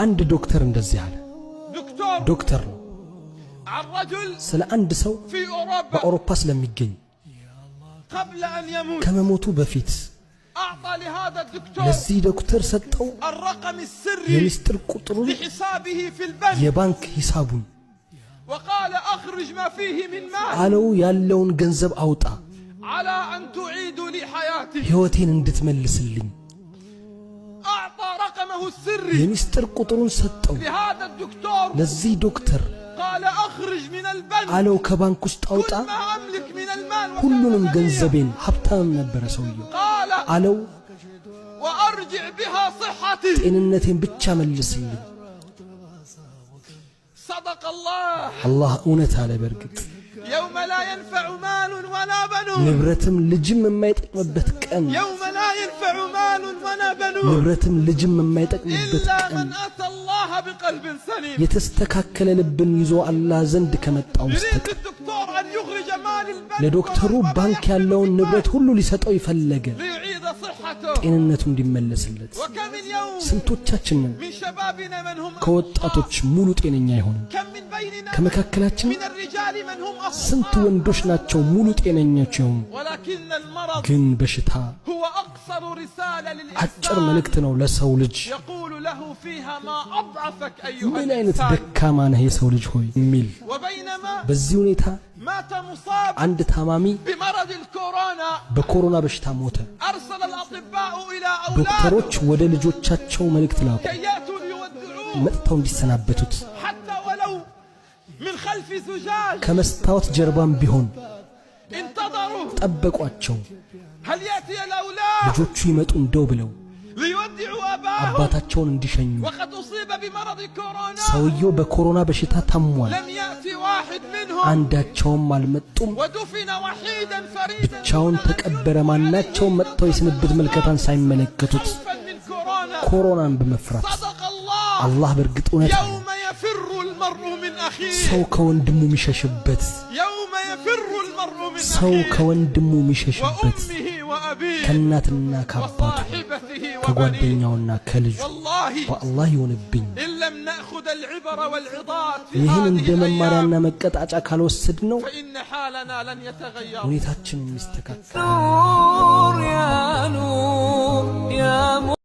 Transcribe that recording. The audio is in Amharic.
አንድ ዶክተር እንደዚህ አለ ዶክተር ነው ስለ አንድ ሰው በአውሮፓ ስለሚገኝ ከመሞቱ በፊት ለዚህ ዶክተር ሰጠው የሚስጥር ቁጥሩን የባንክ ሂሳቡን وقال اخرج ما فيه من مال አለው ያለውን ገንዘብ አውጣ على ان تعيد لي حياتي ህይወቴን እንድትመልስልኝ اعطى رقمه السري የሚስጥር ቁጥሩን ሰጠው لهذا الدكتور ለዚህ ዶክተር قال اخرج من البنك አለው ከባንክ ውስጥ አውጣ ما املك من المال ሁሉንም ገንዘቤን ሀብታም ነበር ሰውየው قال አለው وارجع بها صحتي ጤንነቴን ብቻ መልስልኝ صدق الله الله እውነት አለ በርግጥ يوم لا ينفع مال ولا بنون ንብረትም ልጅም የማይጠቅምበት ቀን يوم لا ينفع مال ولا بنون ንብረትም ልጅም የማይጠቅምበት إلا ቀን من أتى الله بقلب سليم የተስተካከለ ልብን ይዞ አላህ ዘንድ ከመጣው يريد በስተቀር الدكتور أن يخرج مال البنك ለዶክተሩ ባንክ ያለውን ንብረት ሁሉ ሊሰጠው ይፈለገ ليعيد صحته ጤንነቱ እንዲመለስለት وكم اليوم ስንቶቻችን من شبابنا من هم ከወጣቶች ሙሉ ጤነኛ ይሆኑ كم من بيننا ከመካከላችን من الرجال من هم ስንት أصحاب ወንዶች ናቸው ሙሉ ጤነኞች ይሆኑ ولكن المرض ግን በሽታ هو أقصر رسالة አጭር للإنسان መልእክት ነው ለሰው ልጅ يقول له فيها ما أضعفك أيها ምን አይነት الإنسان ደካማ ነህ የሰው ልጅ ሆይ ሚል وبينما በዚህ ሁኔታ مات مصاب አንድ ታማሚ بمرض الكورونا በኮሮና በሽታ ሞተ أرسل الأطباء إلى ዶክተሮች أولاده ወደ ልጆቻቸው መልእክት ላኩ كي يأتوا ليودعوه መጥተው እንዲሰናበቱት حتى ولو من خلف زجاج ከመስታወት ጀርባም ቢሆን انتظروا ጠበቋቸው هل يأتي الأولاد ልጆቹ ይመጡ እንደው ብለው ليودعوا أباهم አባታቸውን እንዲሸኙ وقد أصيب بمرض كورونا ሰውየው በኮሮና በሽታ ታሟል لم يأتي واحد منهم አንዳቸውም አልመጡም ودفن وحيدا فريدا ብቻውን ተቀበረ ማናቸውም መጥተው የስንብት መልከታን ሳይመለከቱት خوفا من كورونا ኮሮናን በመፍራት صدق الله አላህ በርግጥ እውነት ነው يوم يفر المرء من أخيه ሰው ከወንድሙ የሚሸሽበት يوم يفر المرء من ሰው أخيه ከወንድሙ የሚሸሽበት وأمه وأبيه ከእናትና ከአባቱ وصاحبته وبنيه ከጓደኛውና ከልጁ والله በአላህ ይሆንብኝ إن لم نأخذ العبر والعظات في ይህን هذه እንደ መማሪያና الأيام መቀጣጫ ካልወሰድ ነው فإن حالنا لن يتغير ሁኔታችን የሚስተካከል نور يا نور يا